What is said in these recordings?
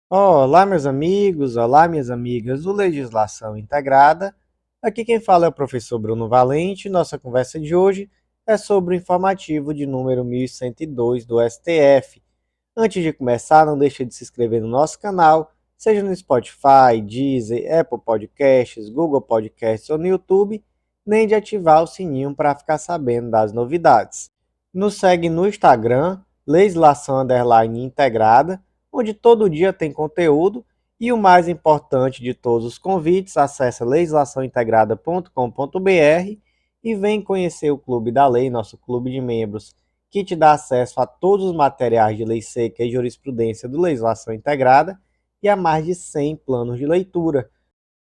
Olá, meus amigos, olá, minhas amigas do Legislação Integrada. Aqui quem fala é o professor Bruno Valente. Nossa conversa de hoje é sobre o informativo de número 1102 do STF. Antes de começar, não deixe de se inscrever no nosso canal, seja no Spotify, Deezer, Apple Podcasts, Google Podcasts ou no YouTube, nem de ativar o sininho para ficar sabendo das novidades. Nos segue no Instagram, Legislação_Integrada, onde todo dia tem conteúdo e o mais importante de todos os convites, acesse legislaçãointegrada.com.br e vem conhecer o Clube da Lei, nosso clube de membros, que te dá acesso a todos os materiais de lei seca e jurisprudência do Legislação Integrada e a mais de 100 planos de leitura.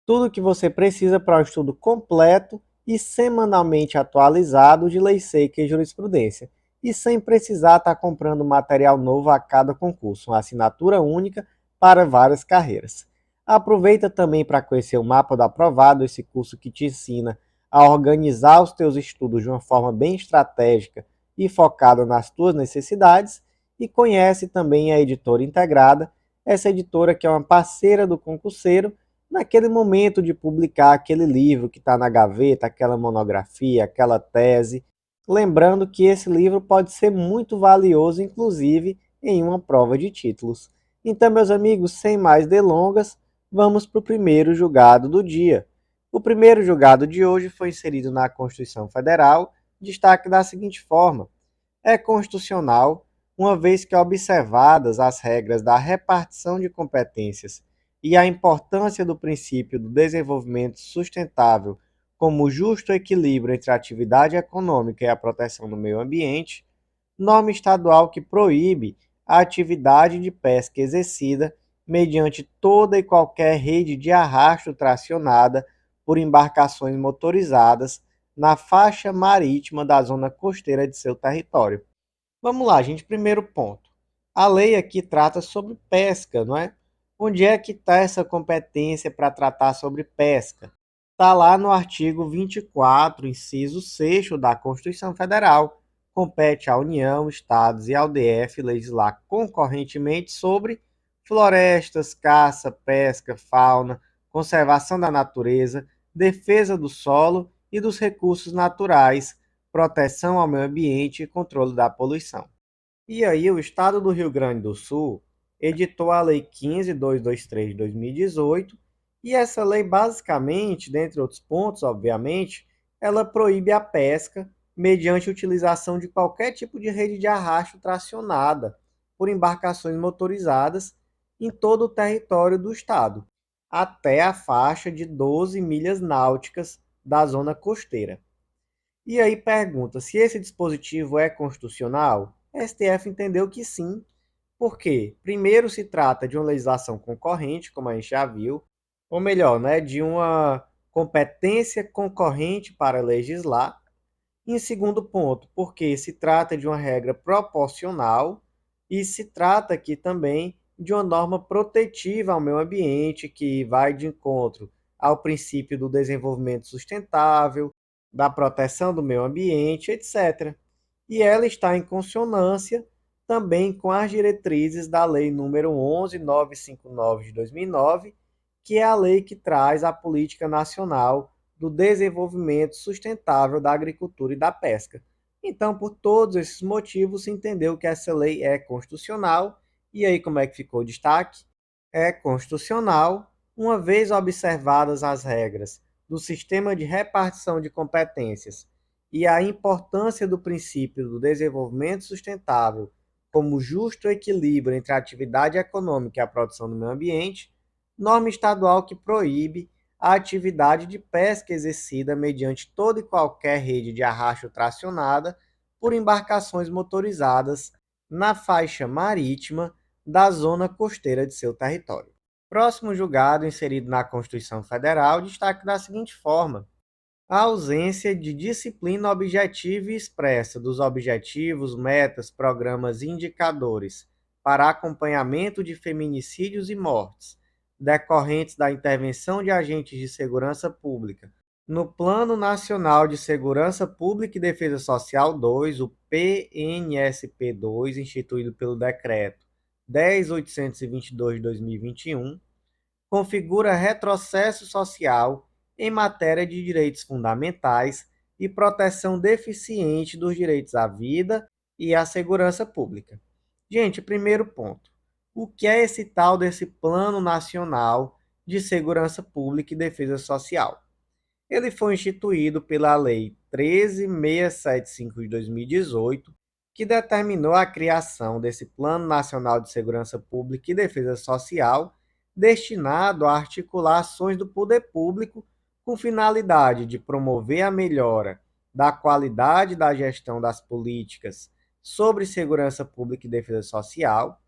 Tudo o que você precisa para um estudo completo e semanalmente atualizado de lei seca e jurisprudência, e sem precisar estar comprando material novo a cada concurso, uma assinatura única para várias carreiras. Aproveita também para conhecer o Mapa do Aprovado, esse curso que te ensina a organizar os teus estudos de uma forma bem estratégica e focada nas tuas necessidades, e conhece também a Editora Integrada, essa editora que é uma parceira do concurseiro naquele momento de publicar aquele livro que está na gaveta, aquela monografia, aquela tese. Lembrando que esse livro pode ser muito valioso, inclusive em uma prova de títulos. Então, meus amigos, sem mais delongas, vamos para o primeiro julgado do dia. O primeiro julgado de hoje foi inserido na Constituição Federal, destaque da seguinte forma: é constitucional, uma vez que observadas as regras da repartição de competências e a importância do princípio do desenvolvimento sustentável como justo equilíbrio entre a atividade econômica e a proteção do meio ambiente, norma estadual que proíbe a atividade de pesca exercida mediante toda e qualquer rede de arrasto tracionada por embarcações motorizadas na faixa marítima da zona costeira de seu território. Vamos lá, gente. Primeiro ponto. A lei aqui trata sobre pesca, não é? Onde é que está essa competência para tratar sobre pesca? Está lá no artigo 24, inciso 6 da Constituição Federal. Compete à União, Estados e ao DF legislar concorrentemente sobre florestas, caça, pesca, fauna, conservação da natureza, defesa do solo e dos recursos naturais, proteção ao meio ambiente e controle da poluição. E aí, o Estado do Rio Grande do Sul editou a Lei 15.223 de 2018, e essa lei, basicamente, dentre outros pontos, obviamente, ela proíbe a pesca mediante utilização de qualquer tipo de rede de arrasto tracionada por embarcações motorizadas em todo o território do Estado, até a faixa de 12 milhas náuticas da zona costeira. E aí pergunta se esse dispositivo é constitucional? A STF entendeu que sim. Por quê? Primeiro, se trata de uma legislação concorrente, como a gente já viu, ou melhor, né, de uma competência concorrente para legislar. Em segundo ponto, porque se trata de uma regra proporcional e se trata aqui também de uma norma protetiva ao meio ambiente que vai de encontro ao princípio do desenvolvimento sustentável, da proteção do meio ambiente, etc. E ela está em consonância também com as diretrizes da Lei número 11.959 de 2009, que é a lei que traz a Política Nacional do Desenvolvimento Sustentável da Agricultura e da Pesca. Então, por todos esses motivos, se entendeu que essa lei é constitucional. E aí, como é que ficou o destaque? É constitucional, uma vez observadas as regras do sistema de repartição de competências e a importância do princípio do desenvolvimento sustentável como justo equilíbrio entre a atividade econômica e a produção do meio ambiente, norma estadual que proíbe a atividade de pesca exercida mediante toda e qualquer rede de arrasto tracionada por embarcações motorizadas na faixa marítima da zona costeira de seu território. Próximo julgado inserido na Constituição Federal destaca da seguinte forma: a ausência de disciplina objetiva e expressa dos objetivos, metas, programas e indicadores para acompanhamento de feminicídios e mortes decorrentes da intervenção de agentes de segurança pública no Plano Nacional de Segurança Pública e Defesa Social 2, o PNSP2, instituído pelo decreto 10.822 de 2021, configura retrocesso social em matéria de direitos fundamentais e proteção deficiente dos direitos à vida e à segurança pública. Gente, primeiro ponto. O que é esse tal desse Plano Nacional de Segurança Pública e Defesa Social? Ele foi instituído pela Lei 13.675 de 2018, que determinou a criação desse Plano Nacional de Segurança Pública e Defesa Social, destinado a articular ações do poder público com finalidade de promover a melhora da qualidade da gestão das políticas sobre segurança pública e defesa social,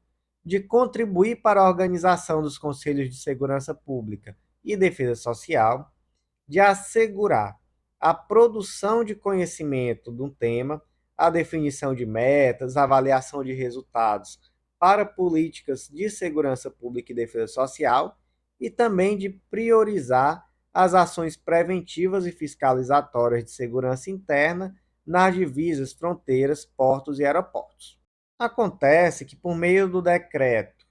de contribuir para a organização dos conselhos de segurança pública e defesa social, de assegurar a produção de conhecimento de um tema, a definição de metas, a avaliação de resultados para políticas de segurança pública e defesa social e também de priorizar as ações preventivas e fiscalizatórias de segurança interna nas divisas, fronteiras, portos e aeroportos. Acontece que, por meio do decreto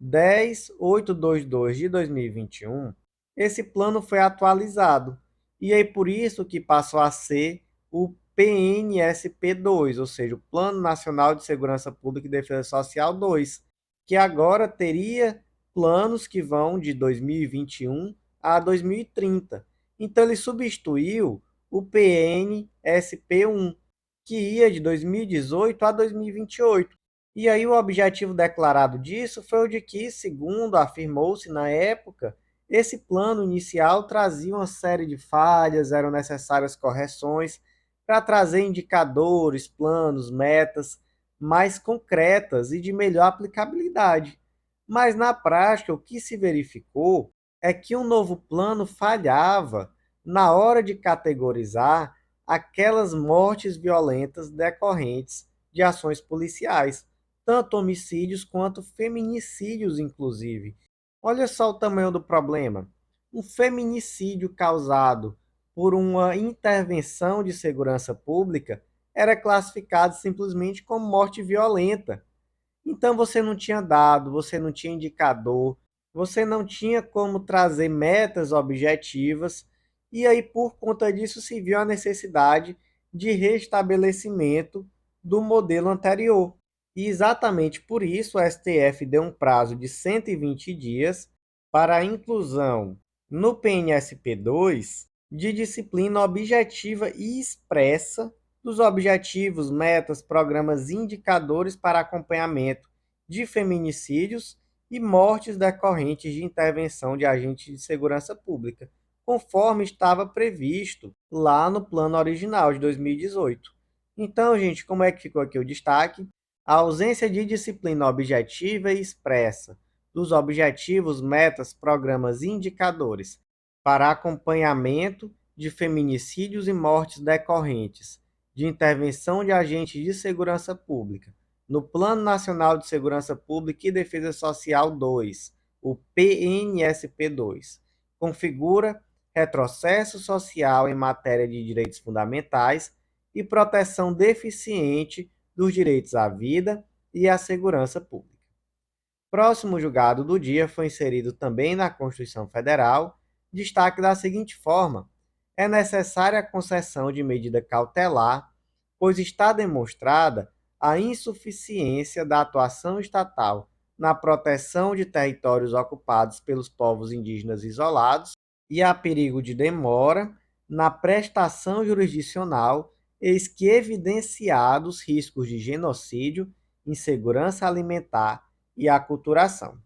10.822 de 2021, esse plano foi atualizado e aí por isso que passou a ser o PNSP2, ou seja, o Plano Nacional de Segurança Pública e Defesa Social 2, que agora teria planos que vão de 2021 a 2030. Então ele substituiu o PNSP1, que ia de 2018 a 2028. E aí o objetivo declarado disso foi o de que, segundo afirmou-se na época, esse plano inicial trazia uma série de falhas, eram necessárias correções para trazer indicadores, planos, metas mais concretas e de melhor aplicabilidade. Mas na prática, o que se verificou é que um novo plano falhava na hora de categorizar aquelas mortes violentas decorrentes de ações policiais, tanto homicídios quanto feminicídios, inclusive. Olha só o tamanho do problema. Um feminicídio causado por uma intervenção de segurança pública era classificado simplesmente como morte violenta. Então você não tinha dado, você não tinha indicador, você não tinha como trazer metas objetivas, e aí por conta disso se viu a necessidade de restabelecimento do modelo anterior. E exatamente por isso o STF deu um prazo de 120 dias para a inclusão no PNSP2 de disciplina objetiva e expressa dos objetivos, metas, programas e indicadores para acompanhamento de feminicídios e mortes decorrentes de intervenção de agentes de segurança pública, conforme estava previsto lá no plano original de 2018. Então, gente, como é que ficou aqui o destaque? A ausência de disciplina objetiva e expressa dos objetivos, metas, programas e indicadores para acompanhamento de feminicídios e mortes decorrentes de intervenção de agentes de segurança pública no Plano Nacional de Segurança Pública e Defesa Social 2, o PNSP2, configura retrocesso social em matéria de direitos fundamentais e proteção deficiente dos direitos à vida e à segurança pública. Próximo julgado do dia foi inserido também na Constituição Federal, destaque da seguinte forma: é necessária a concessão de medida cautelar, pois está demonstrada a insuficiência da atuação estatal na proteção de territórios ocupados pelos povos indígenas isolados e há perigo de demora na prestação jurisdicional, eis que evidenciados riscos de genocídio, insegurança alimentar e aculturação.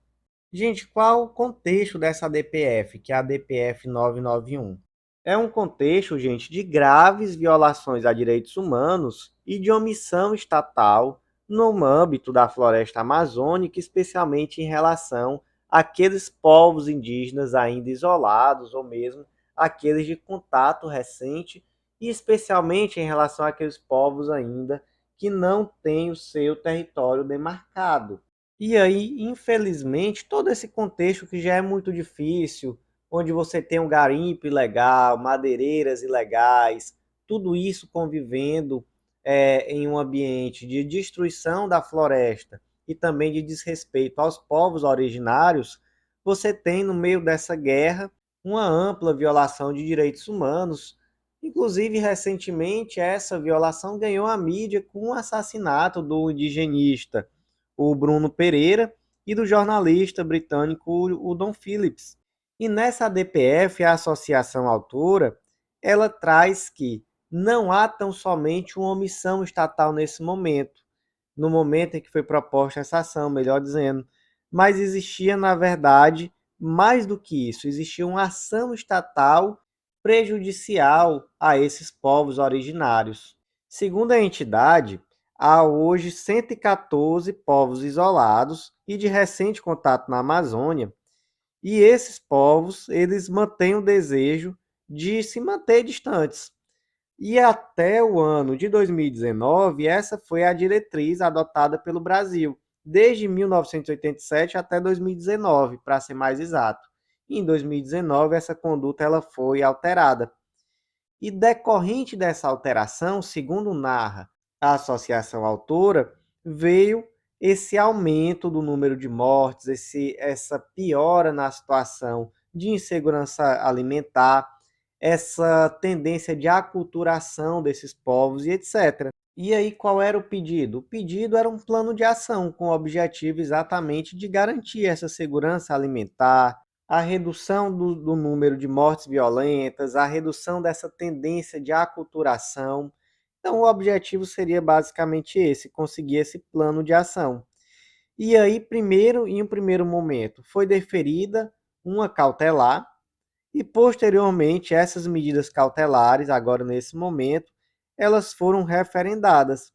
Gente, qual o contexto dessa DPF, que é a DPF 991? É um contexto, gente, de graves violações a direitos humanos e de omissão estatal no âmbito da floresta amazônica, especialmente em relação àqueles povos indígenas ainda isolados ou mesmo aqueles de contato recente e especialmente em relação àqueles povos ainda que não têm o seu território demarcado. E aí, infelizmente, todo esse contexto que já é muito difícil, onde você tem um garimpo ilegal, madeireiras ilegais, tudo isso convivendo em um ambiente de destruição da floresta e também de desrespeito aos povos originários, você tem no meio dessa guerra uma ampla violação de direitos humanos. Inclusive, recentemente, essa violação ganhou a mídia com o assassinato do indigenista, o Bruno Pereira, e do jornalista britânico, o Don Phillips. E nessa ADPF, a Associação Autora, ela traz que não há tão somente uma omissão estatal nesse momento, no momento em que foi proposta essa ação, melhor dizendo, mas existia, na verdade, mais do que isso, existia uma ação estatal prejudicial a esses povos originários. Segundo a entidade, há hoje 114 povos isolados e de recente contato na Amazônia, e esses povos, eles mantêm o desejo de se manter distantes. E até o ano de 2019, essa foi a diretriz adotada pelo Brasil, desde 1987 até 2019, para ser mais exato. Em 2019, essa conduta ela foi alterada. E decorrente dessa alteração, segundo narra a associação autora, veio esse aumento do número de mortes, essa piora na situação de insegurança alimentar, essa tendência de aculturação desses povos e etc. E aí, qual era o pedido? O pedido era um plano de ação com o objetivo exatamente de garantir essa segurança alimentar, a redução do número de mortes violentas, a redução dessa tendência de aculturação. Então, o objetivo seria basicamente esse, conseguir esse plano de ação. E aí, em um primeiro momento, foi deferida uma cautelar, e posteriormente essas medidas cautelares, agora nesse momento, elas foram referendadas.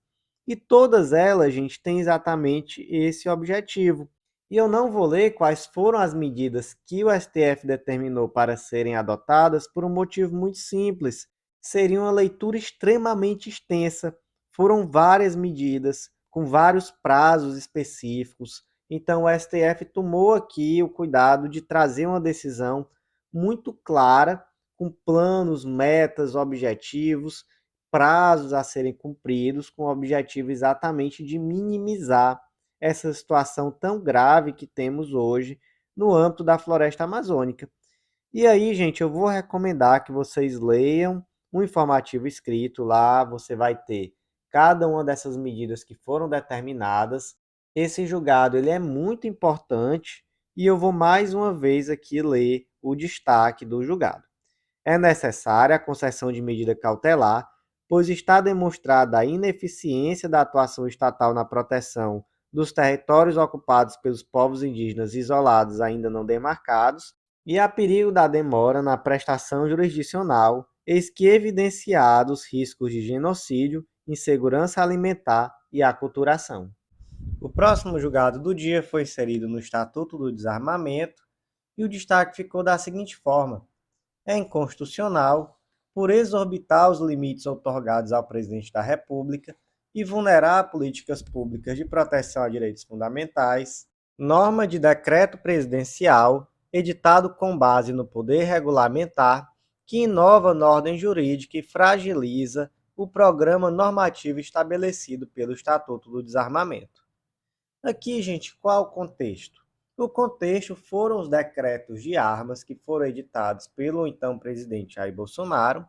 E todas elas, gente, têm exatamente esse objetivo. E eu não vou ler quais foram as medidas que o STF determinou para serem adotadas por um motivo muito simples. Seria uma leitura extremamente extensa. Foram várias medidas, com vários prazos específicos. Então o STF tomou aqui o cuidado de trazer uma decisão muito clara, com planos, metas, objetivos, prazos a serem cumpridos, com o objetivo exatamente de minimizar essa situação tão grave que temos hoje no âmbito da floresta amazônica. E aí, gente, eu vou recomendar que vocês leiam um informativo escrito lá, você vai ter cada uma dessas medidas que foram determinadas. Esse julgado ele é muito importante e eu vou mais uma vez aqui ler o destaque do julgado. É necessária a concessão de medida cautelar, pois está demonstrada a ineficiência da atuação estatal na proteção dos territórios ocupados pelos povos indígenas isolados ainda não demarcados, e há perigo da demora na prestação jurisdicional, eis que evidenciados riscos de genocídio, insegurança alimentar e aculturação. O próximo julgado do dia foi inserido no Estatuto do Desarmamento e o destaque ficou da seguinte forma: é inconstitucional por exorbitar os limites outorgados ao presidente da República e vulnerar políticas públicas de proteção a direitos fundamentais, norma de decreto presidencial editado com base no poder regulamentar que inova na ordem jurídica e fragiliza o programa normativo estabelecido pelo Estatuto do Desarmamento. Aqui, gente, qual o contexto? O contexto foram os decretos de armas que foram editados pelo então presidente Jair Bolsonaro,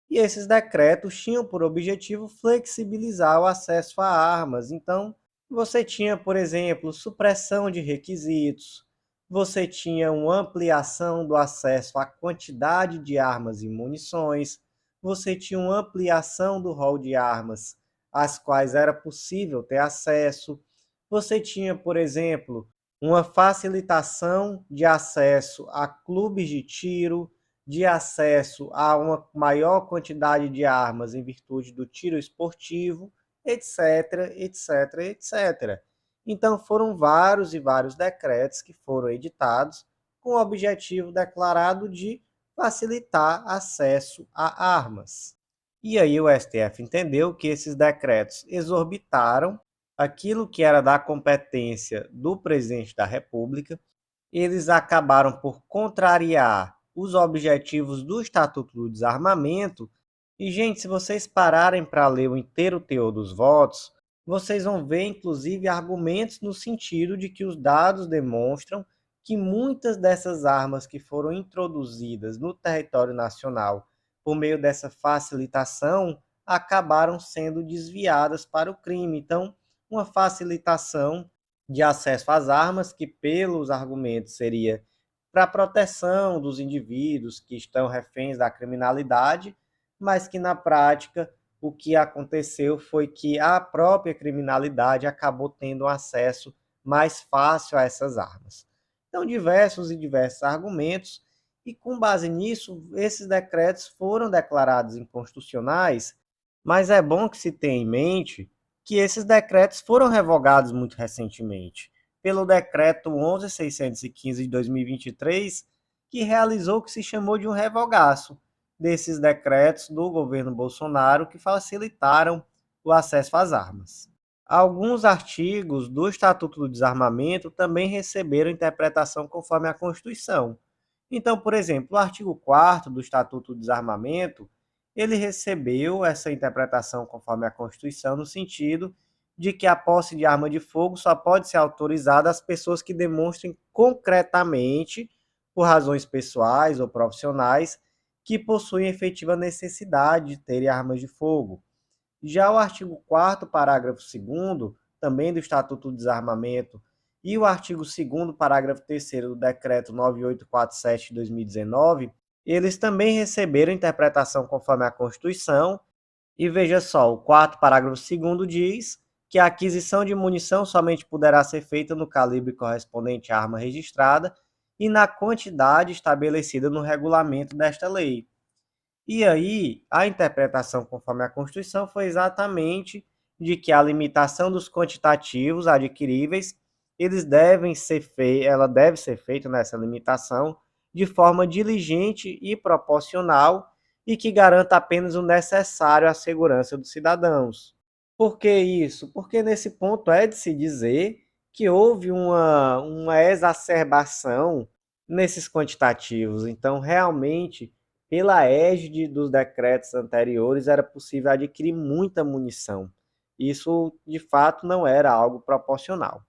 e esses decretos tinham por objetivo flexibilizar o acesso a armas. Então, você tinha, por exemplo, supressão de requisitos, você tinha uma ampliação do acesso à quantidade de armas e munições, você tinha uma ampliação do rol de armas às quais era possível ter acesso, você tinha, por exemplo, uma facilitação de acesso a clubes de tiro, de acesso a uma maior quantidade de armas em virtude do tiro esportivo, etc, etc, etc. Então foram vários e vários decretos que foram editados com o objetivo declarado de facilitar acesso a armas. E aí o STF entendeu que esses decretos exorbitaram aquilo que era da competência do presidente da República, eles acabaram por contrariar os objetivos do Estatuto do Desarmamento. E, gente, se vocês pararem para ler o inteiro teor dos votos, vocês vão ver, inclusive, argumentos no sentido de que os dados demonstram que muitas dessas armas que foram introduzidas no território nacional por meio dessa facilitação acabaram sendo desviadas para o crime. Então, uma facilitação de acesso às armas, que, pelos argumentos, seria para a proteção dos indivíduos que estão reféns da criminalidade, mas que, na prática, o que aconteceu foi que a própria criminalidade acabou tendo acesso mais fácil a essas armas. Então, diversos e diversos argumentos, e com base nisso, esses decretos foram declarados inconstitucionais, mas é bom que se tenha em mente que esses decretos foram revogados muito recentemente, pelo decreto 11.615 de 2023, que realizou o que se chamou de um revogaço desses decretos do governo Bolsonaro que facilitaram o acesso às armas. Alguns artigos do Estatuto do Desarmamento também receberam interpretação conforme a Constituição. Então, por exemplo, o artigo 4º do Estatuto do Desarmamento, ele recebeu essa interpretação conforme a Constituição no sentido de que a posse de arma de fogo só pode ser autorizada às pessoas que demonstrem concretamente, por razões pessoais ou profissionais, que possuem efetiva necessidade de terem armas de fogo. Já o artigo 4º, parágrafo 2º, também do Estatuto do Desarmamento, e o artigo 2º, parágrafo 3º do Decreto 9847 de 2019, eles também receberam interpretação conforme a Constituição. E veja só, o 4º, parágrafo 2º diz que a aquisição de munição somente poderá ser feita no calibre correspondente à arma registrada e na quantidade estabelecida no regulamento desta lei. E aí, a interpretação conforme a Constituição foi exatamente de que a limitação dos quantitativos adquiríveis, ela deve ser feita nessa limitação de forma diligente e proporcional e que garanta apenas o necessário à segurança dos cidadãos. Por que isso? Porque nesse ponto é de se dizer que houve uma exacerbação nesses quantitativos. Então, realmente, pela égide dos decretos anteriores, era possível adquirir muita munição. Isso, de fato, não era algo proporcional.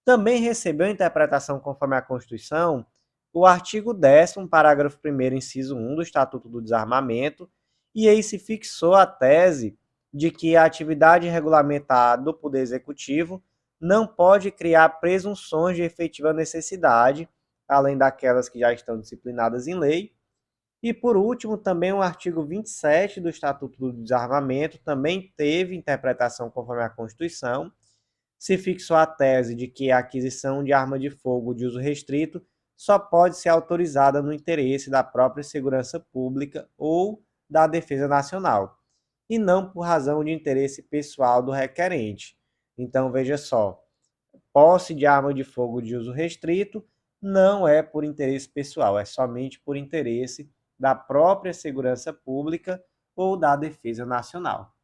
Também recebeu interpretação conforme a Constituição o artigo 10º, parágrafo 1º, inciso 1 do Estatuto do Desarmamento, e aí se fixou a tese de que a atividade regulamentar do Poder Executivo não pode criar presunções de efetiva necessidade, além daquelas que já estão disciplinadas em lei. E, por último, também o artigo 27 do Estatuto do Desarmamento também teve interpretação conforme a Constituição. Se fixou a tese de que a aquisição de arma de fogo de uso restrito só pode ser autorizada no interesse da própria segurança pública ou da defesa nacional, e não por razão de interesse pessoal do requerente. Então, veja só, posse de arma de fogo de uso restrito não é por interesse pessoal, é somente por interesse da própria segurança pública ou da defesa nacional.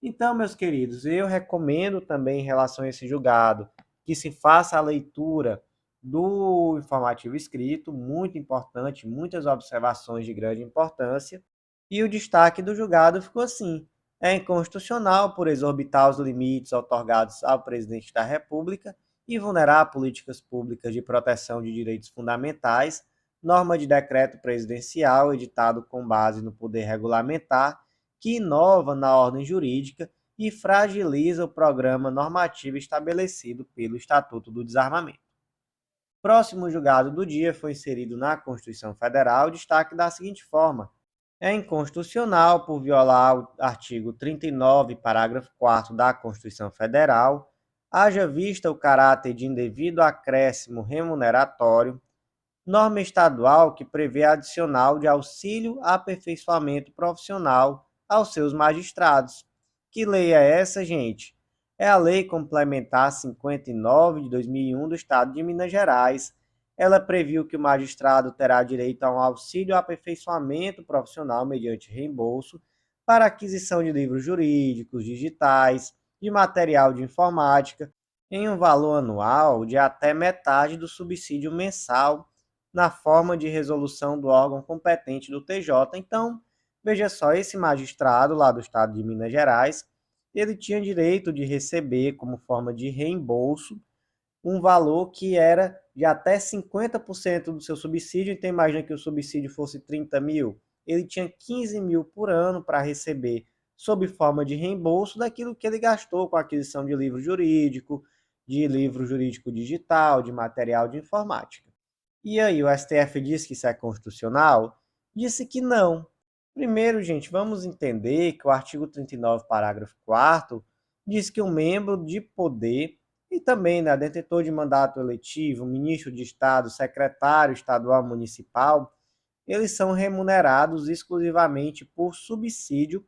Então, meus queridos, eu recomendo também, em relação a esse julgado, que se faça a leitura do informativo escrito, muito importante, muitas observações de grande importância, e o destaque do julgado ficou assim: é inconstitucional por exorbitar os limites outorgados ao presidente da República e vulnerar políticas públicas de proteção de direitos fundamentais, norma de decreto presidencial editado com base no poder regulamentar, que inova na ordem jurídica e fragiliza o programa normativo estabelecido pelo Estatuto do Desarmamento. Próximo julgado do dia foi inserido na Constituição Federal, destaque da seguinte forma: é inconstitucional por violar o artigo 39, parágrafo 4º da Constituição Federal, haja vista o caráter de indevido acréscimo remuneratório, norma estadual que prevê adicional de auxílio aperfeiçoamento profissional aos seus magistrados. Que lei é essa, gente? É a Lei Complementar 59 de 2001 do Estado de Minas Gerais. Ela previu que o magistrado terá direito a um auxílio aperfeiçoamento profissional mediante reembolso para aquisição de livros jurídicos, digitais, de material de informática, em um valor anual de até metade do subsídio mensal na forma de resolução do órgão competente do TJ. Então, veja só, esse magistrado lá do estado de Minas Gerais, ele tinha direito de receber, como forma de reembolso, um valor que era de até 50% do seu subsídio. Então, imagina que o subsídio fosse 30 mil. Ele tinha 15 mil por ano para receber, sob forma de reembolso, daquilo que ele gastou com a aquisição de livro jurídico digital, de material de informática. E aí, o STF disse que isso é constitucional? Disse que não. Primeiro, gente, vamos entender que o artigo 39, parágrafo 4º, diz que um membro de poder e também, né, detentor de mandato eletivo, ministro de Estado, secretário estadual municipal, eles são remunerados exclusivamente por subsídio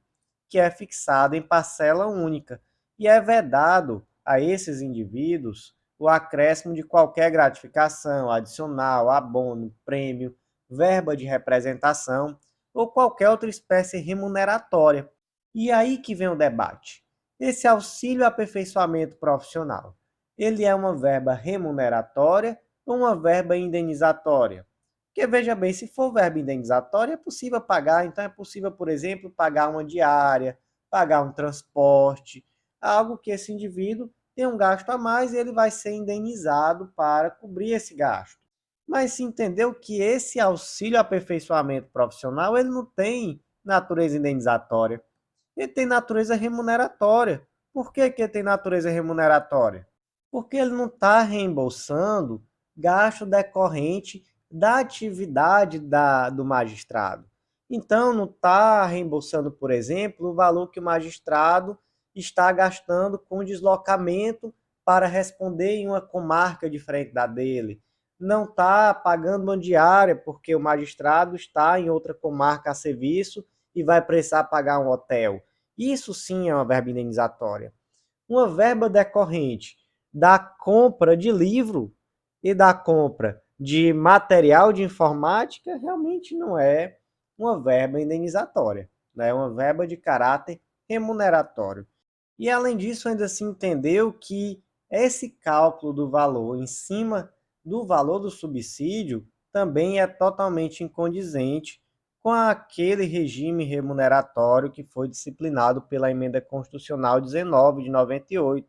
que é fixado em parcela única e é vedado a esses indivíduos o acréscimo de qualquer gratificação, adicional, abono, prêmio, verba de representação ou qualquer outra espécie remuneratória. E aí que vem o debate. Esse auxílio aperfeiçoamento profissional, ele é uma verba remuneratória ou uma verba indenizatória? Porque veja bem, se for verba indenizatória, é possível pagar, então é possível, por exemplo, pagar uma diária, pagar um transporte, algo que esse indivíduo tem um gasto a mais e ele vai ser indenizado para cobrir esse gasto. Mas se entendeu que esse auxílio aperfeiçoamento profissional, ele não tem natureza indenizatória, ele tem natureza remuneratória. Por que que ele tem natureza remuneratória? Porque ele não está reembolsando gasto decorrente da atividade do magistrado. Então, não está reembolsando, por exemplo, o valor que o magistrado está gastando com deslocamento para responder em uma comarca diferente da dele. Não está pagando uma diária porque o magistrado está em outra comarca a serviço e vai precisar pagar um hotel. Isso sim é uma verba indenizatória. Uma verba decorrente da compra de livro e da compra de material de informática realmente não é uma verba indenizatória, né? É uma verba de caráter remuneratório. E além disso, ainda se entendeu que esse cálculo do valor em cima do valor do subsídio também é totalmente incondizente com aquele regime remuneratório que foi disciplinado pela Emenda Constitucional 19 de 98.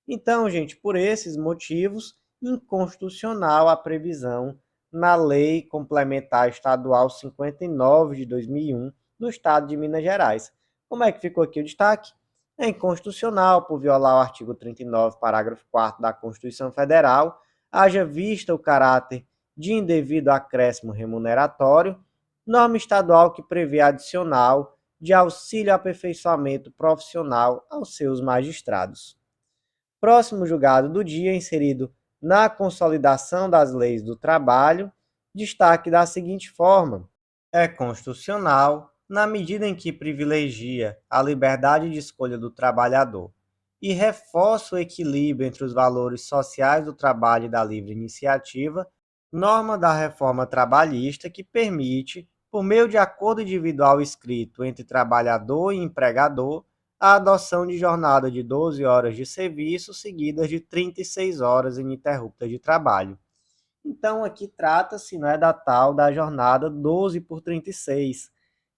Então, gente, por esses motivos, inconstitucional a previsão na Lei Complementar Estadual 59 de 2001 do Estado de Minas Gerais. Como é que ficou aqui o destaque? É inconstitucional por violar o artigo 39, parágrafo 4º da Constituição Federal, haja vista o caráter de indevido acréscimo remuneratório, norma estadual que prevê adicional de auxílio aperfeiçoamento profissional aos seus magistrados. Próximo julgado do dia, inserido na consolidação das leis do trabalho, destaque da seguinte forma: é constitucional na medida em que privilegia a liberdade de escolha do trabalhador e reforça o equilíbrio entre os valores sociais do trabalho e da livre iniciativa, norma da reforma trabalhista que permite, por meio de acordo individual escrito entre trabalhador e empregador, a adoção de jornada de 12 horas de serviço seguidas de 36 horas ininterruptas de trabalho. Então, aqui trata-se, não é, da tal da jornada 12 por 36.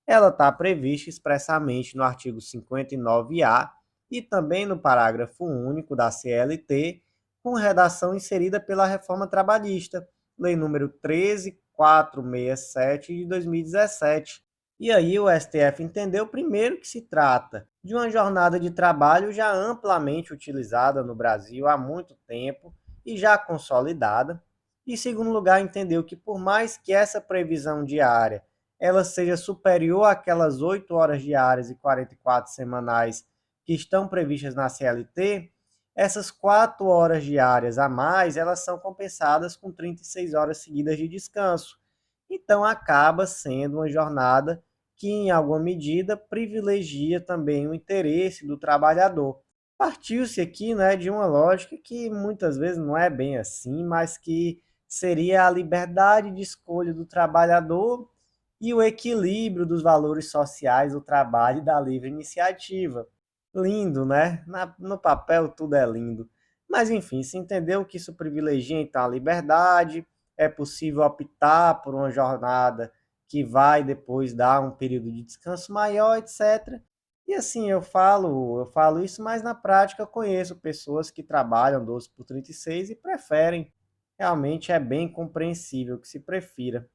Ela está prevista expressamente no artigo 59A e também no parágrafo único da CLT, com redação inserida pela Reforma Trabalhista, Lei número 13.467 de 2017. E aí o STF entendeu primeiro que se trata de uma jornada de trabalho já amplamente utilizada no Brasil há muito tempo e já consolidada. E, em segundo lugar, entendeu que por mais que essa previsão diária ela seja superior àquelas 8 horas diárias e 44 semanais que estão previstas na CLT, essas 4 horas diárias a mais, elas são compensadas com 36 horas seguidas de descanso. Então, acaba sendo uma jornada que, em alguma medida, privilegia também o interesse do trabalhador. Partiu-se aqui, né, de uma lógica que muitas vezes não é bem assim, mas que seria a liberdade de escolha do trabalhador e o equilíbrio dos valores sociais do trabalho e da livre iniciativa. Lindo, né? No papel tudo é lindo. Mas enfim, se entendeu que isso privilegia então a liberdade, é possível optar por uma jornada que vai depois dar um período de descanso maior, etc. E assim, eu falo isso, mas na prática eu conheço pessoas que trabalham 12 por 36 e preferem. Realmente é bem compreensível que se prefira.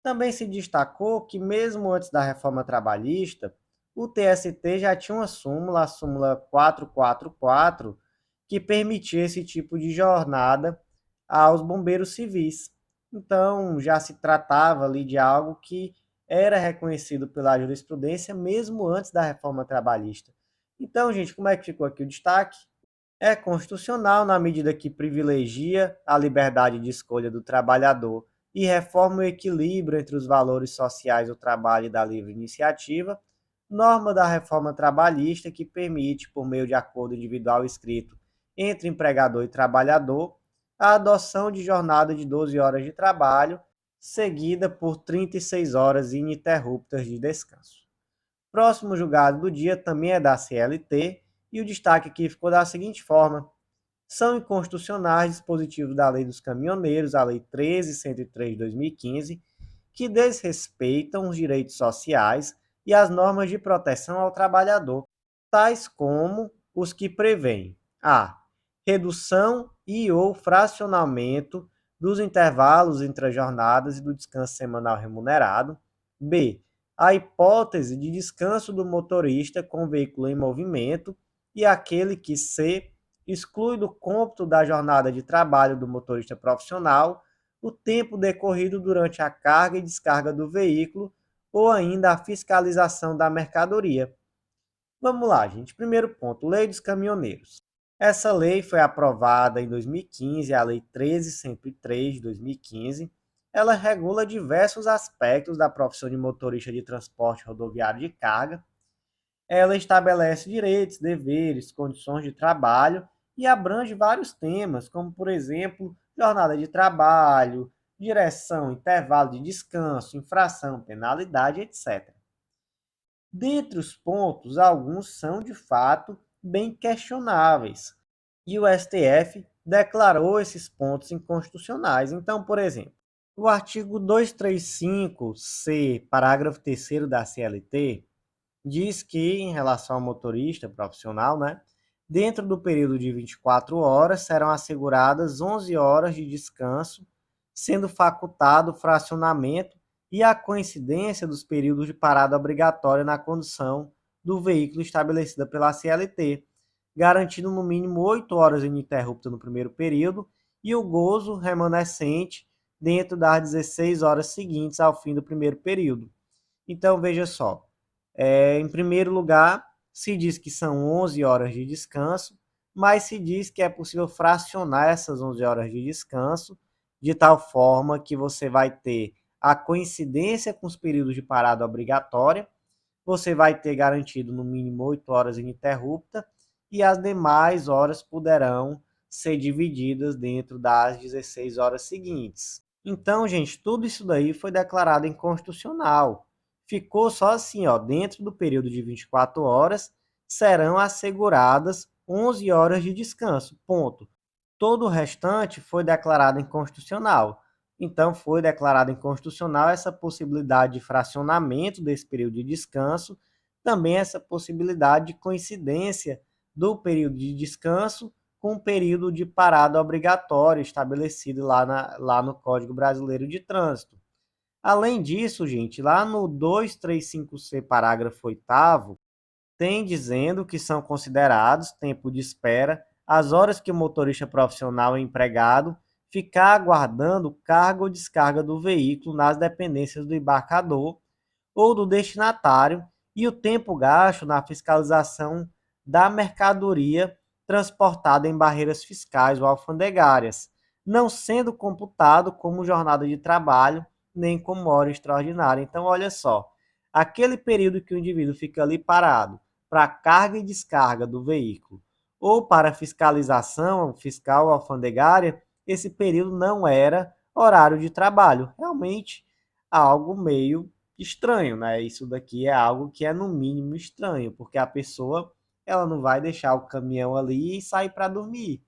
Também se destacou que, mesmo antes da reforma trabalhista, o TST já tinha uma súmula, a súmula 444, que permitia esse tipo de jornada aos bombeiros civis. Então, já se tratava ali de algo que era reconhecido pela jurisprudência mesmo antes da reforma trabalhista. Então, gente, como é que ficou aqui o destaque? É constitucional na medida que privilegia a liberdade de escolha do trabalhador e reforma o equilíbrio entre os valores sociais do trabalho e da livre iniciativa, norma da reforma trabalhista que permite, por meio de acordo individual escrito entre empregador e trabalhador, a adoção de jornada de 12 horas de trabalho, seguida por 36 horas ininterruptas de descanso. Próximo julgado do dia também é da CLT, e o destaque aqui ficou da seguinte forma: são inconstitucionais dispositivos da Lei dos Caminhoneiros, a Lei 13.103 de 2015, que desrespeitam os direitos sociais e as normas de proteção ao trabalhador, tais como os que prevêem a redução e ou fracionamento dos intervalos entre as jornadas e do descanso semanal remunerado, b a hipótese de descanso do motorista com veículo em movimento e aquele que c exclui do cômputo da jornada de trabalho do motorista profissional o tempo decorrido durante a carga e descarga do veículo ou ainda a fiscalização da mercadoria. Vamos lá, gente. Primeiro ponto, Lei dos Caminhoneiros. Essa lei foi aprovada em 2015, a Lei 13.103 de 2015. Ela regula diversos aspectos da profissão de motorista de transporte rodoviário de carga. Ela estabelece direitos, deveres, condições de trabalho e abrange vários temas, como, por exemplo, jornada de trabalho, direção, intervalo de descanso, infração, penalidade, etc. Dentre os pontos, alguns são de fato bem questionáveis, e o STF declarou esses pontos inconstitucionais. Então, por exemplo, o artigo 235-C, parágrafo 3º da CLT, diz que, em relação ao motorista profissional, né, dentro do período de 24 horas serão asseguradas 11 horas de descanso, sendo facultado o fracionamento e a coincidência dos períodos de parada obrigatória na condução do veículo estabelecida pela CLT, garantindo no mínimo 8 horas ininterruptas no primeiro período e o gozo remanescente dentro das 16 horas seguintes ao fim do primeiro período. Então, veja só, em primeiro lugar, se diz que são 11 horas de descanso, mas se diz que é possível fracionar essas 11 horas de descanso de tal forma que você vai ter a coincidência com os períodos de parada obrigatória, você vai ter garantido no mínimo 8 horas ininterrupta e as demais horas poderão ser divididas dentro das 16 horas seguintes. Então, gente, tudo isso daí foi declarado inconstitucional. Ficou só assim, ó, dentro do período de 24 horas serão asseguradas 11 horas de descanso, ponto. Todo o restante foi declarado inconstitucional. Então, foi declarado inconstitucional essa possibilidade de fracionamento desse período de descanso, também essa possibilidade de coincidência do período de descanso com o período de parada obrigatória estabelecido lá no Código Brasileiro de Trânsito. Além disso, gente, lá no 235C, parágrafo 8º, tem dizendo que são considerados tempo de espera as horas que o motorista profissional é empregado ficar aguardando carga ou descarga do veículo nas dependências do embarcador ou do destinatário e o tempo gasto na fiscalização da mercadoria transportada em barreiras fiscais ou alfandegárias, não sendo computado como jornada de trabalho nem como hora extraordinária. Então, olha só, aquele período que o indivíduo fica ali parado para carga e descarga do veículo ou para fiscalização fiscal ou alfandegária, esse período não era horário de trabalho. Realmente algo meio estranho, né? Isso daqui é algo que é no mínimo estranho, porque a pessoa ela não vai deixar o caminhão ali e sair para dormir.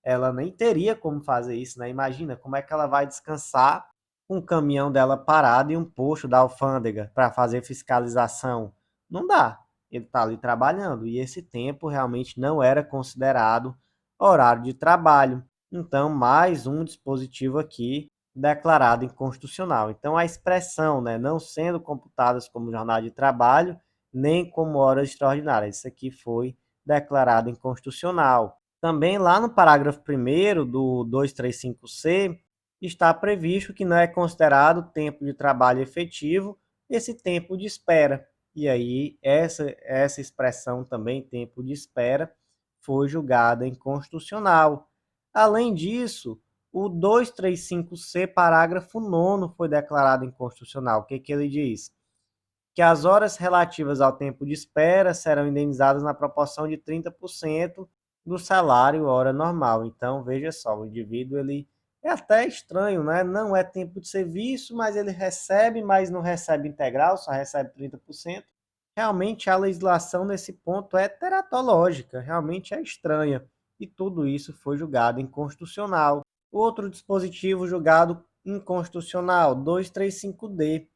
Ela nem teria como fazer isso, né? Imagina como é que ela vai descansar com o caminhão dela parado e um posto da alfândega para fazer fiscalização. Não dá. ele está ali trabalhando, e esse tempo realmente não era considerado horário de trabalho. Então, mais um dispositivo aqui declarado inconstitucional. Então, a expressão, né, não sendo computadas como jornada de trabalho, nem como horas extraordinárias, isso aqui foi declarado inconstitucional. Também lá no parágrafo 1º do 235C, está previsto que não é considerado tempo de trabalho efetivo esse tempo de espera. E aí, essa expressão também, tempo de espera, foi julgada inconstitucional. Além disso, o 235C, parágrafo 9º, foi declarado inconstitucional. O que, que ele diz? Que as horas relativas ao tempo de espera serão indenizadas na proporção de 30% do salário hora normal. Então, veja só, o indivíduo ele é até estranho, né? Não é tempo de serviço, mas ele recebe, mas não recebe integral, só recebe 30%. Realmente a legislação nesse ponto é teratológica, realmente é estranha. E tudo isso foi julgado inconstitucional. Outro dispositivo julgado inconstitucional, 235D.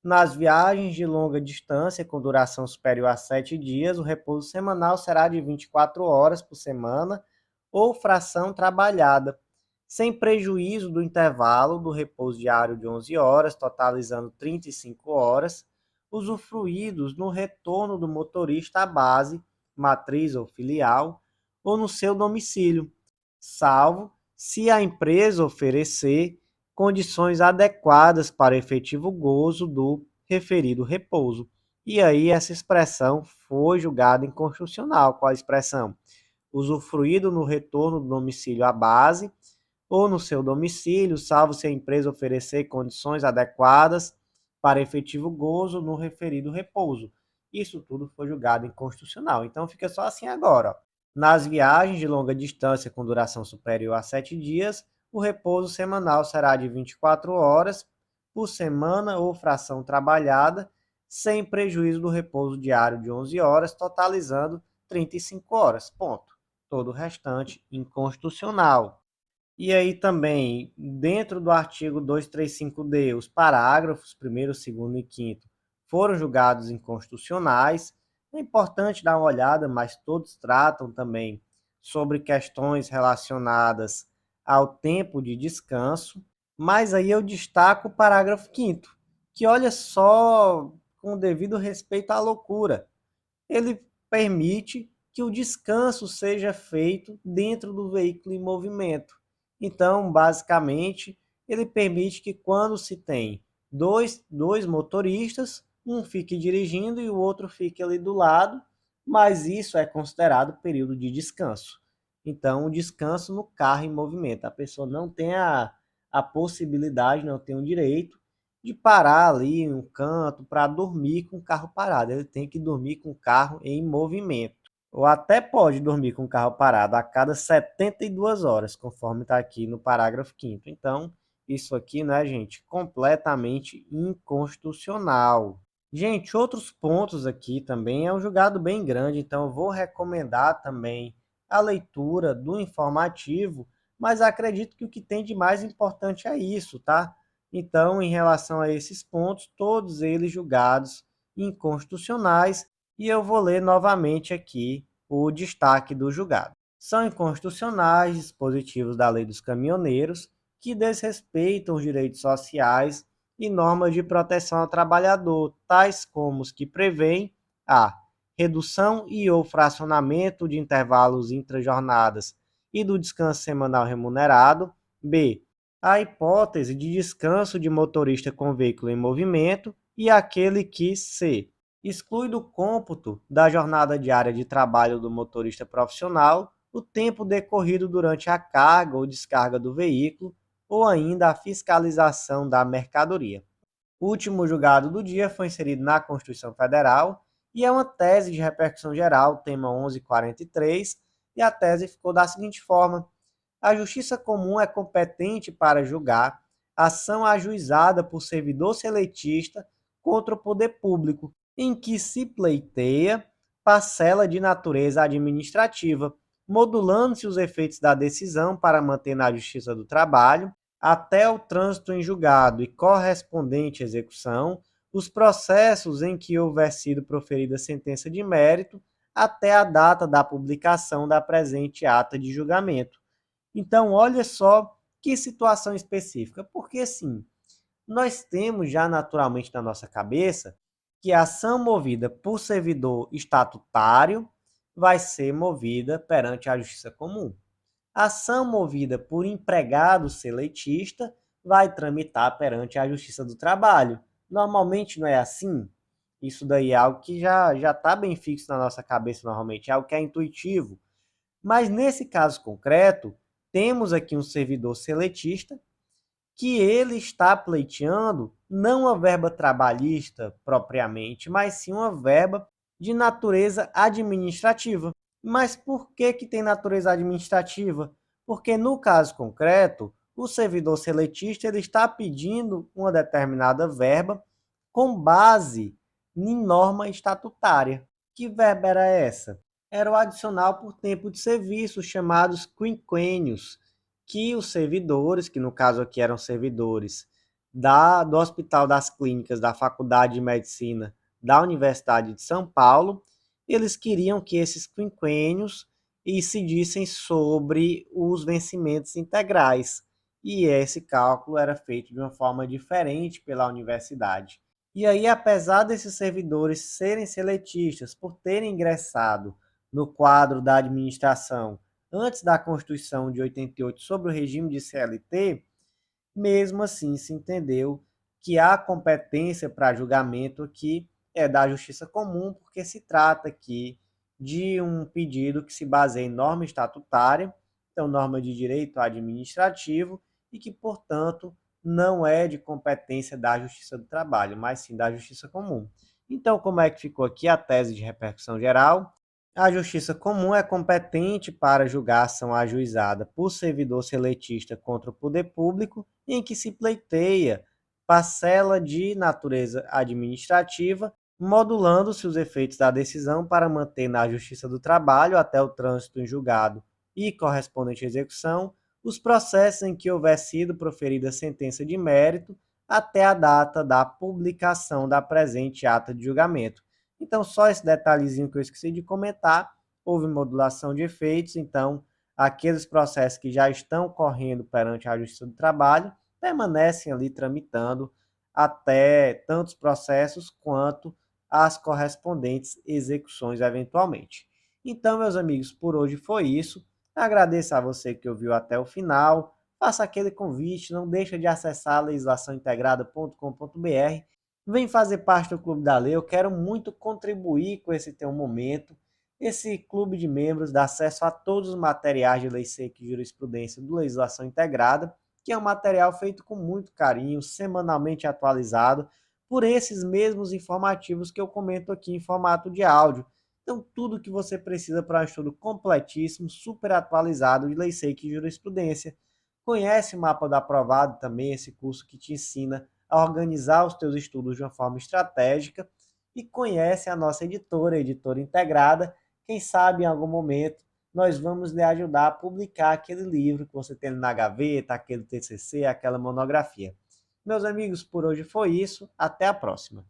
Nas viagens de longa distância, com duração superior a 7 dias, o repouso semanal será de 24 horas por semana ou fração trabalhada, sem prejuízo do intervalo do repouso diário de 11 horas, totalizando 35 horas, usufruídos no retorno do motorista à base, matriz ou filial, ou no seu domicílio, salvo se a empresa oferecer condições adequadas para efetivo gozo do referido repouso. E aí essa expressão foi julgada inconstitucional. Qual a expressão? Usufruído no retorno do domicílio à base ou no seu domicílio, salvo se a empresa oferecer condições adequadas para efetivo gozo no referido repouso. Isso tudo foi julgado inconstitucional. Então fica só assim agora. Ó. Nas viagens de longa distância com duração superior a 7 dias, o repouso semanal será de 24 horas por semana ou fração trabalhada, sem prejuízo do repouso diário de 11 horas, totalizando 35 horas. Ponto. Todo o restante inconstitucional. E aí também, dentro do artigo 235D, os parágrafos 1º, 2º e 5º foram julgados inconstitucionais. É importante dar uma olhada, mas todos tratam também sobre questões relacionadas ao tempo de descanso. Mas aí eu destaco o parágrafo 5º, que olha só, com o devido respeito à loucura, ele permite que o descanso seja feito dentro do veículo em movimento. Então, basicamente, ele permite que quando se tem dois motoristas, um fique dirigindo e o outro fique ali do lado, mas isso é considerado período de descanso. Então, o descanso no carro em movimento. A pessoa não tem a possibilidade, não tem o direito de parar ali em um canto para dormir com o carro parado. Ele tem que dormir com o carro em movimento. Ou até pode dormir com o carro parado a cada 72 horas, conforme está aqui no parágrafo 5º. Então, isso aqui, né, gente, completamente inconstitucional. Gente, outros pontos aqui também é um julgado bem grande, então eu vou recomendar também a leitura do informativo, mas acredito que o que tem de mais importante é isso, tá? Então, em relação a esses pontos, todos eles julgados inconstitucionais, e eu vou ler novamente aqui o destaque do julgado. São inconstitucionais dispositivos da Lei dos Caminhoneiros que desrespeitam os direitos sociais e normas de proteção ao trabalhador, tais como os que prevêem a redução e ou fracionamento de intervalos intrajornadas e do descanso semanal remunerado, b. a hipótese de descanso de motorista com veículo em movimento e aquele que c. exclui do cômputo da jornada diária de trabalho do motorista profissional o tempo decorrido durante a carga ou descarga do veículo ou ainda a fiscalização da mercadoria. O último julgado do dia foi inserido na Constituição Federal e é uma tese de repercussão geral, tema 1143, e a tese ficou da seguinte forma: a Justiça Comum é competente para julgar ação ajuizada por servidor seletista contra o poder público, em que se pleiteia parcela de natureza administrativa, modulando-se os efeitos da decisão para manter na Justiça do Trabalho, até o trânsito em julgado e correspondente execução, os processos em que houver sido proferida sentença de mérito até a data da publicação da presente ata de julgamento. Então, olha só que situação específica, porque sim, nós temos já naturalmente na nossa cabeça que a ação movida por servidor estatutário vai ser movida perante a Justiça Comum. A ação movida por empregado seletista vai tramitar perante a Justiça do Trabalho. Normalmente não é assim. Isso daí é algo que já está bem fixo na nossa cabeça normalmente, é algo que é intuitivo. Mas nesse caso concreto, temos aqui um servidor seletista que ele está pleiteando não uma verba trabalhista propriamente, mas sim uma verba de natureza administrativa. Mas por que tem natureza administrativa? Porque no caso concreto, o servidor seletista ele está pedindo uma determinada verba com base em norma estatutária. Que verba era essa? Era o adicional por tempo de serviço, chamados quinquênios, que os servidores, que no caso aqui eram servidores do Hospital das Clínicas da Faculdade de Medicina da Universidade de São Paulo, eles queriam que esses quinquênios incidissem sobre os vencimentos integrais. E esse cálculo era feito de uma forma diferente pela universidade. E aí, apesar desses servidores serem seletistas por terem ingressado no quadro da administração antes da Constituição de 88 sobre o regime de CLT, mesmo assim se entendeu que a competência para julgamento aqui é da Justiça Comum, porque se trata aqui de um pedido que se baseia em norma estatutária, então norma de direito administrativo, e que, portanto, não é de competência da Justiça do Trabalho, mas sim da Justiça Comum. Então, como é que ficou aqui a tese de repercussão geral? A Justiça Comum é competente para julgar ação ajuizada por servidor seletista contra o poder público em que se pleiteia parcela de natureza administrativa, modulando-se os efeitos da decisão para manter na Justiça do Trabalho, até o trânsito em julgado e correspondente execução, os processos em que houver sido proferida sentença de mérito até a data da publicação da presente ata de julgamento. Então, só esse detalhezinho que eu esqueci de comentar, houve modulação de efeitos, então aqueles processos que já estão correndo perante a Justiça do Trabalho permanecem ali tramitando até tantos processos quanto as correspondentes execuções eventualmente. Então, meus amigos, por hoje foi isso. Agradeço a você que ouviu até o final. Faça aquele convite, não deixa de acessar legislaçãointegrada.com.br. Vem fazer parte do Clube da Lei. Eu quero muito contribuir com esse teu momento. Esse clube de membros dá acesso a todos os materiais de lei seca e jurisprudência do Legislação Integrada, que é um material feito com muito carinho, semanalmente atualizado, por esses mesmos informativos que eu comento aqui em formato de áudio. Então, tudo que você precisa para um estudo completíssimo, super atualizado de lei seca e jurisprudência. Conhece o Mapa do Aprovado também, esse curso que te ensina a organizar os teus estudos de uma forma estratégica. E conhece a nossa editora, a Editora Integrada. Quem sabe em algum momento nós vamos lhe ajudar a publicar aquele livro que você tem na gaveta, aquele TCC, aquela monografia. Meus amigos, por hoje foi isso. Até a próxima.